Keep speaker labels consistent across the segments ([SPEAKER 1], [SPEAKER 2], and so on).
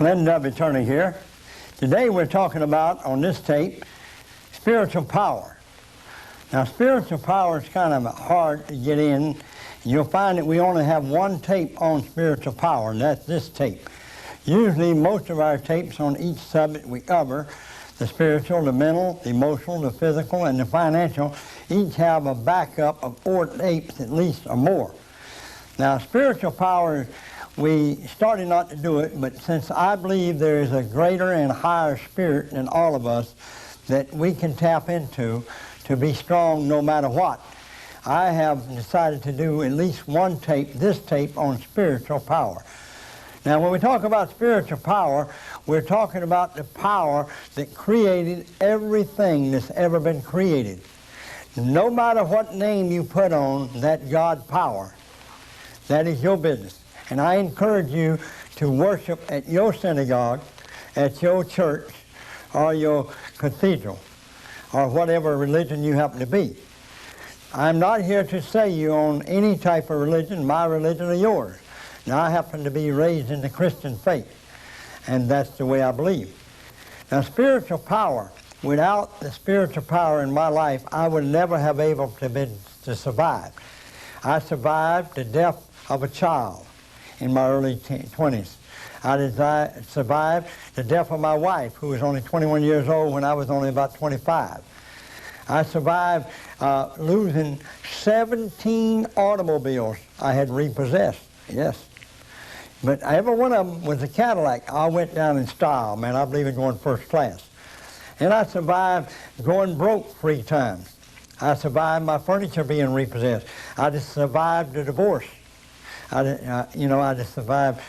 [SPEAKER 1] Glenn W. Turner here. Today we're talking about, on this tape, spiritual power. Now, spiritual power is kind of hard to get in. You'll find that we only have one tape on spiritual power, and that's this tape. Usually, most of our tapes on each subject we cover, the spiritual, the mental, the emotional, the physical, and the financial, each have a backup of 4 tapes at least or more. Now, spiritual power, we started not to do it, but since I believe there is a greater and higher spirit in all of us that we can tap into to be strong no matter what, I have decided to do at least one tape, this tape, on spiritual power. Now, when we talk about spiritual power, we're talking about the power that created everything that's ever been created. No matter what name you put on that God power, that is your business. And I encourage you to worship at your synagogue, at your church, or your cathedral, or whatever religion you happen to be. I'm not here to say you on any type of religion, my religion or yours. Now, I happen to be raised in the Christian faith, and that's the way I believe. Now, spiritual power, without the spiritual power in my life, I would never have able to survive. I survived the death of a child in my early 20s. I survived the death of my wife, who was only 21 years old when I was only about 25. I survived losing 17 automobiles I had repossessed, yes. But every one of them was a Cadillac. I went down in style, man. I believe in going first class. And I survived going broke 3 times. I survived my furniture being repossessed. I just survived the divorce. I just survived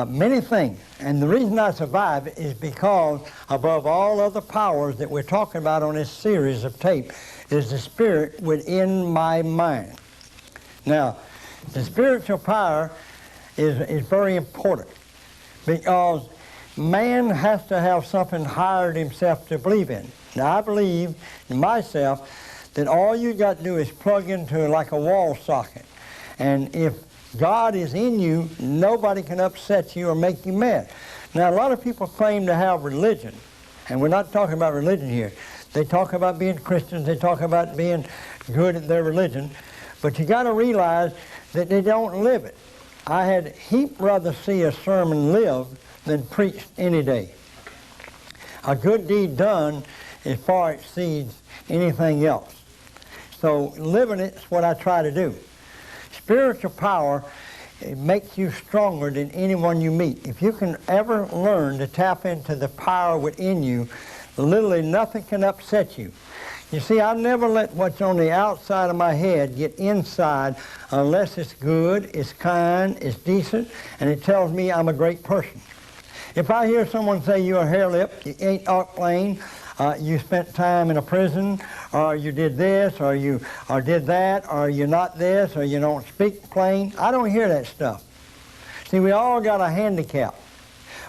[SPEAKER 1] many things. And the reason I survived is because above all other powers that we're talking about on this series of tape is the spirit within my mind. Now, the spiritual power is very important because man has to have something higher than himself to believe in. Now, I believe in myself that all you got to do is plug into like a wall socket. And if God is in you, nobody can upset you or make you mad. Now, a lot of people claim to have religion, and we're not talking about religion here. They talk about being Christians, they talk about being good at their religion, but you got to realize that they don't live it. I had heap rather see a sermon lived than preached any day. A good deed done as far exceeds anything else. So living it is what I try to do. Spiritual power, it makes you stronger than anyone you meet. If you can ever learn to tap into the power within you, literally nothing can upset you. You see, I never let what's on the outside of my head get inside unless it's good, it's kind, it's decent, and it tells me I'm a great person. If I hear someone say you're a hair lip, you ain't plain, you spent time in a prison, or you did this, or did that, or you're not this, or you don't speak plain, I don't hear that stuff. See, we all got a handicap,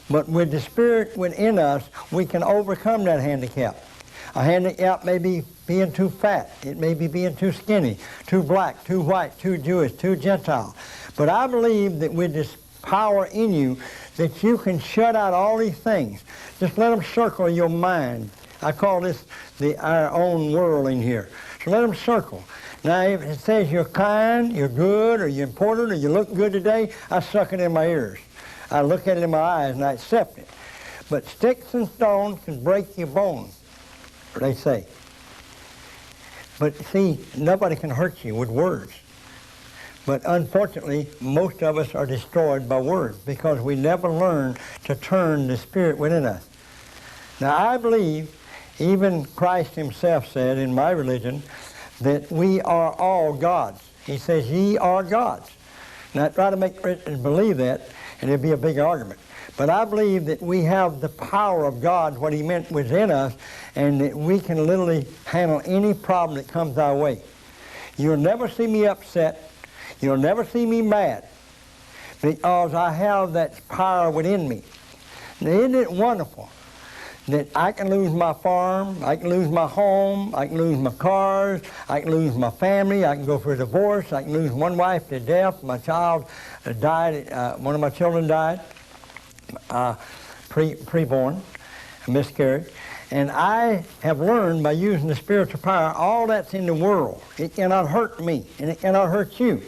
[SPEAKER 1] but with the spirit within us, we can overcome that handicap. A handicap may be being too fat, it may be being too skinny, too black, too white, too Jewish, too Gentile. But I believe that with this power in you, that you can shut out all these things. Just let them circle your mind. I call this our own world in here. So let them circle. Now, if it says you're kind, you're good, or you're important, or you look good today, I suck it in my ears. I look at it in my eyes and I accept it. But sticks and stones can break your bones, they say. But see, nobody can hurt you with words. But unfortunately, most of us are destroyed by words because we never learn to turn the spirit within us. Now, I believe, even Christ himself said in my religion, that we are all gods. He says, ye are gods. Now, I try to make Christians believe that, and it'd be a big argument. But I believe that we have the power of God, what he meant within us, and that we can literally handle any problem that comes our way. You'll never see me upset. You'll never see me mad because I have that power within me. Now, isn't it wonderful that I can lose my farm, I can lose my home, I can lose my cars, I can lose my family, I can go for a divorce, I can lose one wife to death, my child died, one of my children died. preborn, a miscarriage. And I have learned by using the spiritual power, all that's in the world, it cannot hurt me, and it cannot hurt you.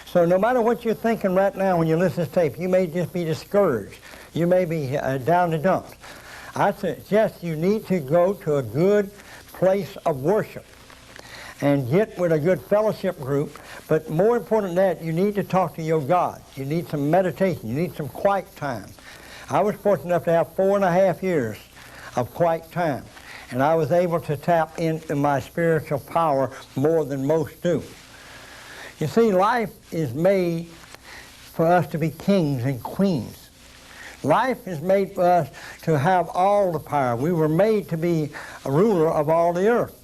[SPEAKER 1] So no matter what you're thinking right now when you listen to this tape, you may just be discouraged. You may be down the dumps. I suggest you need to go to a good place of worship and get with a good fellowship group. But more important than that, you need to talk to your God. You need some meditation. You need some quiet time. I was fortunate enough to have 4.5 years of quiet time, and I was able to tap into my spiritual power more than most do. You see, life is made for us to be kings and queens. Life is made for us to have all the power. We were made to be a ruler of all the earth.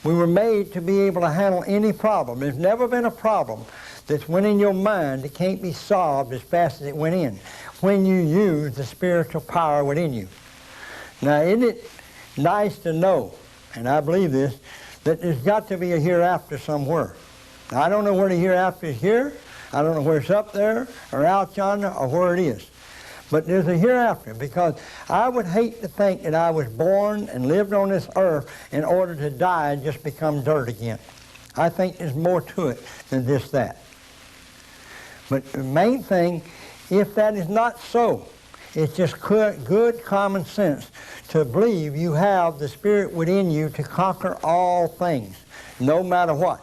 [SPEAKER 1] We were made to be able to handle any problem. There's never been a problem that's went in your mind that can't be solved as fast as it went in when you use the spiritual power within you. Now, isn't it nice to know, and I believe this, that there's got to be a hereafter somewhere. Now, I don't know where the hereafter is here. I don't know where it's up there or out yonder or where it is. But there's a hereafter, because I would hate to think that I was born and lived on this earth in order to die and just become dirt again. I think there's more to it than just that. But the main thing, if that is not so, it's just good common sense to believe you have the Spirit within you to conquer all things, no matter what.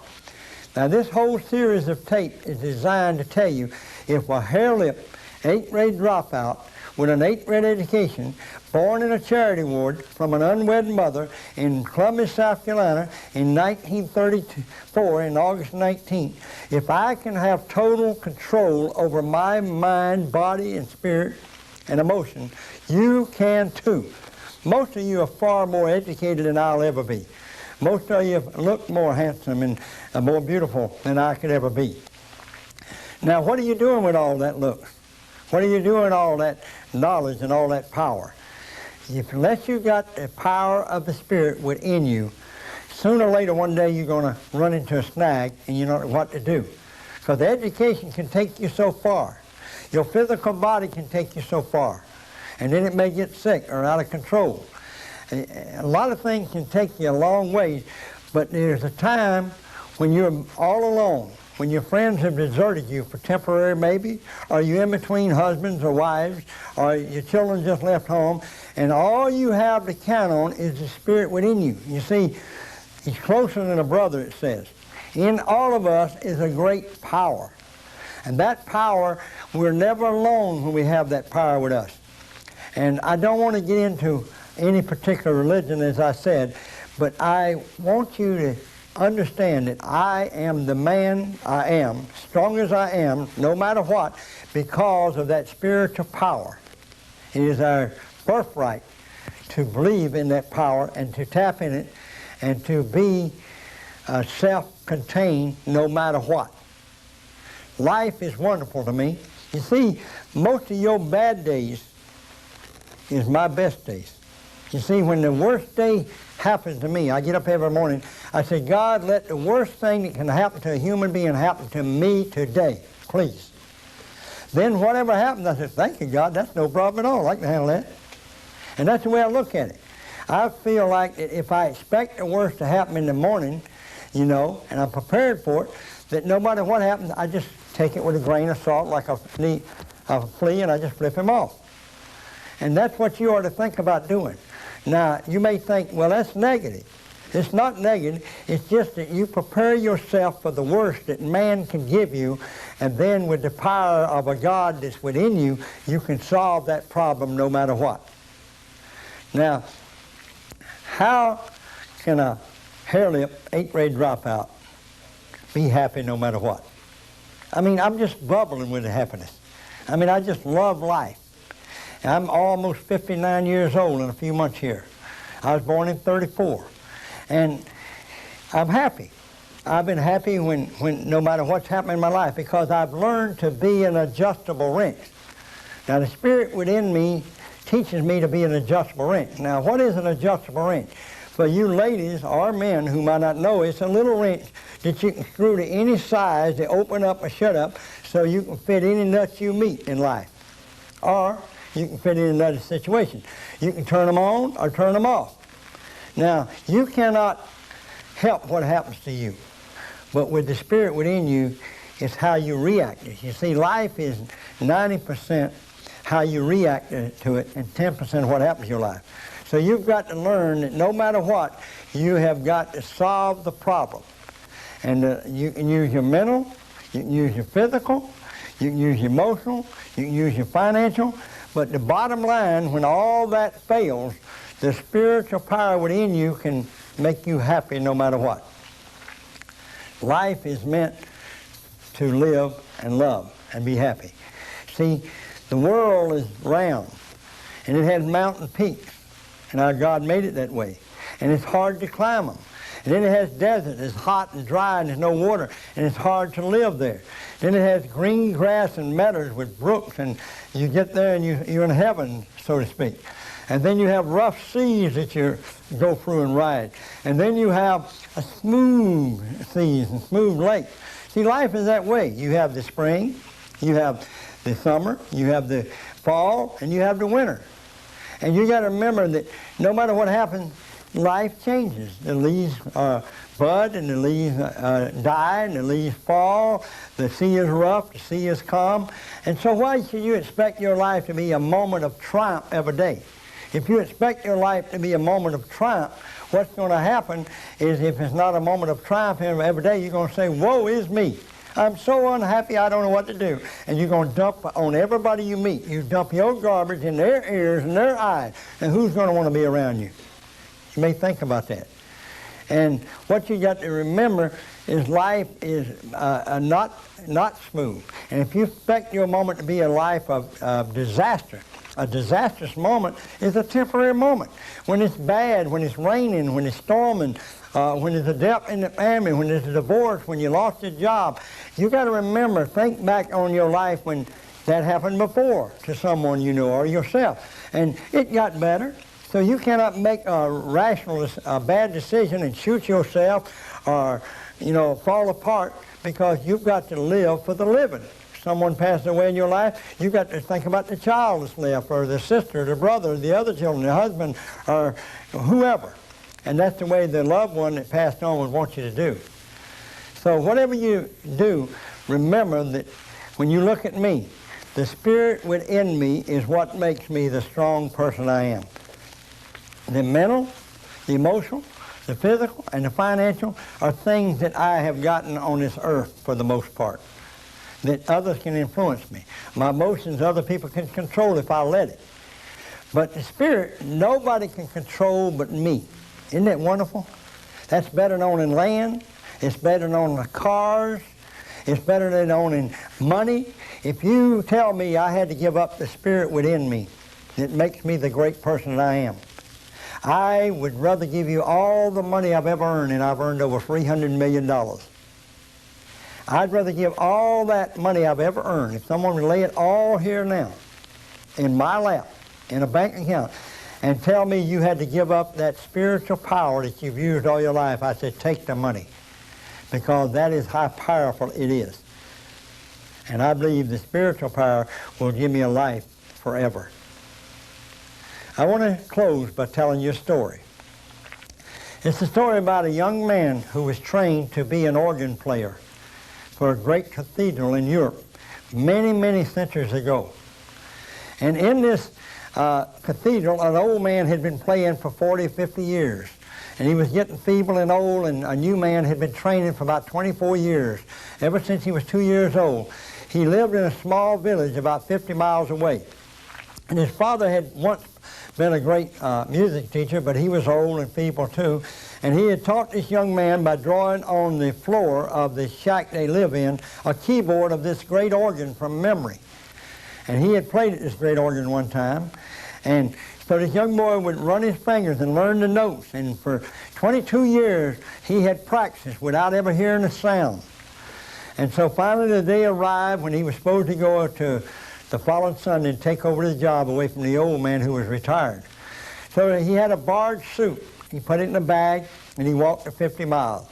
[SPEAKER 1] Now, this whole series of tape is designed to tell you if a hair-lip, 8th grade dropout with an 8th grade education, born in a charity ward from an unwed mother in Columbus, South Carolina in 1934, in August 19th, if I can have total control over my mind, body, and spirit, and emotion, you can too. Most of you are far more educated than I'll ever be. Most of you look more handsome and more beautiful than I could ever be. Now, what are you doing with all that looks? What are you doing with all that knowledge and all that power? Unless you got the power of the Spirit within you, sooner or later one day you're going to run into a snag and you don't know what to do. Because education can take you so far. Your physical body can take you so far, and then it may get sick or out of control. A lot of things can take you a long way, but there's a time when you're all alone, when your friends have deserted you for temporary maybe, or you're in between husbands or wives, or your children just left home, and all you have to count on is the Spirit within you. You see, He's closer than a brother, it says. In all of us is a great power. And that power, we're never alone when we have that power with us. And I don't want to get into any particular religion, as I said, but I want you to understand that I am the man I am, strong as I am, no matter what, because of that spiritual power. It is our birthright to believe in that power and to tap in it and to be self-contained no matter what. Life is wonderful to me. You see, most of your bad days is my best days. You see, when the worst day happens to me, I get up every morning, I say, God, let the worst thing that can happen to a human being happen to me today, please. Then whatever happens, I say, thank you, God, that's no problem at all. I can handle that. And that's the way I look at it. I feel like that if I expect the worst to happen in the morning, you know, and I'm prepared for it, that no matter what happens, I just take it with a grain of salt like a flea, and I just flip him off. And that's what you ought to think about doing. Now, you may think, well, that's negative. It's not negative. It's just that you prepare yourself for the worst that man can give you, and then with the power of a God that's within you, you can solve that problem no matter what. Now, how can a hair-lip, 8th grade dropout be happy no matter what? I mean, I'm just bubbling with the happiness. I mean, I just love life. I'm almost 59 years old in a few months here. I was born in 34. And I'm happy. I've been happy when no matter what's happened in my life, because I've learned to be an adjustable wrench. Now, the Spirit within me teaches me to be an adjustable wrench. Now, what is an adjustable wrench? For you ladies or men who might not know, it's a little wrench that you can screw to any size to open up or shut up so you can fit any nuts you meet in life. Or you can fit it in another situation. You can turn them on or turn them off. Now, you cannot help what happens to you, but with the Spirit within you, it's how you react. You see, life is 90% how you react to it and 10% what happens in your life. So you've got to learn that no matter what, you have got to solve the problem. And you can use your mental, you can use your physical, you can use your emotional, you can use your financial, but the bottom line, when all that fails, the spiritual power within you can make you happy no matter what. Life is meant to live and love and be happy. See, the world is round, and it has mountain peaks, and our God made it that way. And it's hard to climb them. And then it has desert, it's hot and dry and there's no water, and it's hard to live there. Then it has green grass and meadows with brooks, and you get there and you're in heaven, so to speak. And then you have rough seas that you go through and ride. And then you have a smooth seas and smooth lakes. See, life is that way. You have the spring, you have the summer, you have the fall, and you have the winter. And you got to remember that no matter what happens, life changes. The leaves bud, and the leaves die, and the leaves fall. The sea is rough, the sea is calm. And so why should you expect your life to be a moment of triumph every day? If you expect your life to be a moment of triumph, what's going to happen is if it's not a moment of triumph every day, you're going to say, woe is me. I'm so unhappy I don't know what to do. And you're going to dump on everybody you meet. You dump your garbage in their ears and their eyes. And who's going to want to be around you? You may think about that. And what you got to remember is life is not smooth. And if you expect your moment to be a life of disaster, a disastrous moment is a temporary moment. When it's bad, when it's raining, when it's storming, when there's a death in the family, when there's a divorce, when you lost your job, you got to remember, think back on your life when that happened before to someone you know or yourself. And it got better. So you cannot make a bad decision and shoot yourself or, fall apart, because you've got to live for the living. Someone passed away in your life, you've got to think about the child that's left, or the sister, the brother, the other children, the husband, or whoever. And that's the way the loved one that passed on would want you to do. So whatever you do, remember that when you look at me, the Spirit within me is what makes me the strong person I am. The mental, the emotional, the physical, and the financial are things that I have gotten on this earth for the most part, that others can influence me. My emotions, other people can control if I let it. But the Spirit, nobody can control but me. Isn't that wonderful? That's better than owning land. It's better than owning cars. It's better than owning money. If you tell me I had to give up the Spirit within me, it makes me the great person that I am. I would rather give you all the money I've ever earned, and I've earned over $300 million. I'd rather give all that money I've ever earned. If someone would lay it all here now, in my lap, in a bank account, and tell me you had to give up that spiritual power that you've used all your life, I said, take the money, because that is how powerful it is. And I believe the spiritual power will give me a life forever. I want to close by telling you a story. It's a story about a young man who was trained to be an organ player for a great cathedral in Europe many, many centuries ago. And in this cathedral, an old man had been playing for 40, 50 years. And he was getting feeble and old, and a new man had been training for about 24 years, ever since he was 2 years old. He lived in a small village about 50 miles away. And his father had once been a great music teacher, but he was old and feeble too. And he had taught this young man by drawing on the floor of the shack they live in a keyboard of this great organ from memory. And he had played at this great organ one time. And so this young boy would run his fingers and learn the notes. And for 22 years, he had practiced without ever hearing a sound. And so finally the day arrived when he was supposed to go to the following Sunday and take over the job away from the old man who was retired. So he had a barge suit. He put it in a bag, and he walked the 50 miles.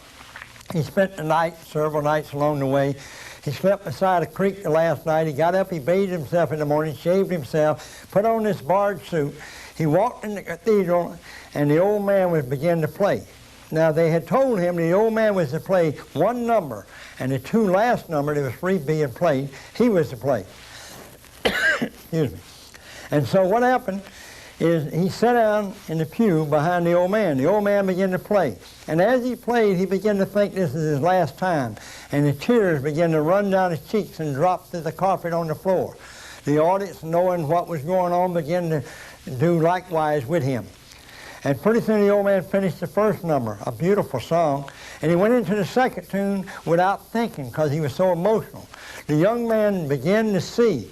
[SPEAKER 1] He spent the night, several nights along the way. He slept beside a creek the last night. He got up, he bathed himself in the morning, shaved himself, put on this barred suit. He walked in the cathedral, and the old man was beginning to play. Now, they had told him the old man was to play one number, and the two last numbers that was free being played, he was to play. Excuse me. And so what happened is he sat down in the pew behind the old man. The old man began to play. And as he played, he began to think this is his last time. And the tears began to run down his cheeks and drop to the carpet on the floor. The audience, knowing what was going on, began to do likewise with him. And pretty soon the old man finished the first number, a beautiful song, and he went into the second tune without thinking because he was so emotional. The young man began to see,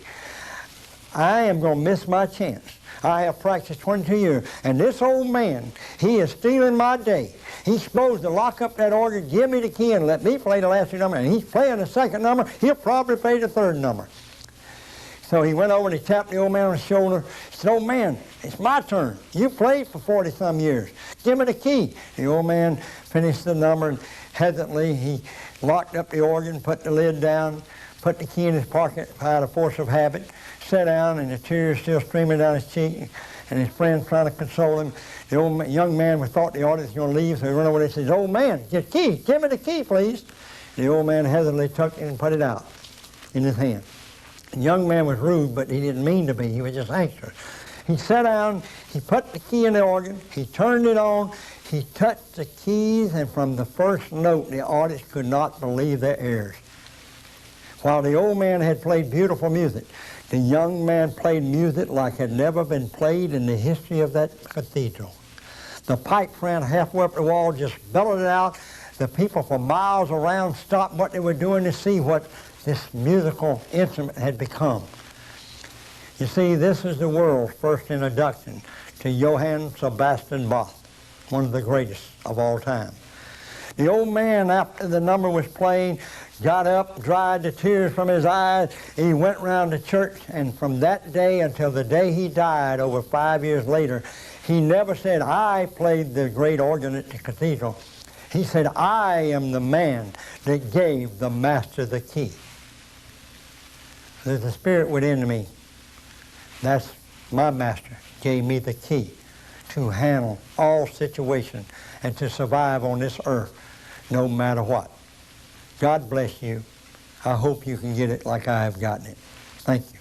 [SPEAKER 1] I am going to miss my chance. I have practiced 22 years, and this old man, he is stealing my day. He's supposed to lock up that organ, give me the key, and let me play the last two numbers. And he's playing the second number, he'll probably play the third number. So he went over and he tapped the old man on the shoulder. He said, old man, it's my turn. You played for 40-some years. Give me the key. The old man finished the number, and hesitantly he locked up the organ, put the lid down, put the key in his pocket out of force of habit, sat down, and the tears still streaming down his cheek, and his friends trying to console him. The young man thought the audience was going to leave, so he went over there and said, old man, get the key. Give me the key, please. The old man hesitantly took it and put it out in his hand. The young man was rude, but he didn't mean to be. He was just anxious. He sat down, he put the key in the organ, he turned it on, he touched the keys, and from the first note, the audience could not believe their ears. While the old man had played beautiful music, the young man played music like had never been played in the history of that cathedral. The pipes ran halfway up the wall, just bellowed it out. The people for miles around stopped what they were doing to see what this musical instrument had become. You see, this is the world's first introduction to Johann Sebastian Bach, one of the greatest of all time. The old man, after the number was playing, got up, dried the tears from his eyes. He went round the church, and from that day until the day he died, over 5 years later, he never said, I played the great organ at the cathedral. He said, I am the man that gave the master the key. There's a spirit within me. That's my master, gave me the key to handle all situations and to survive on this earth no matter what. God bless you. I hope you can get it like I have gotten it. Thank you.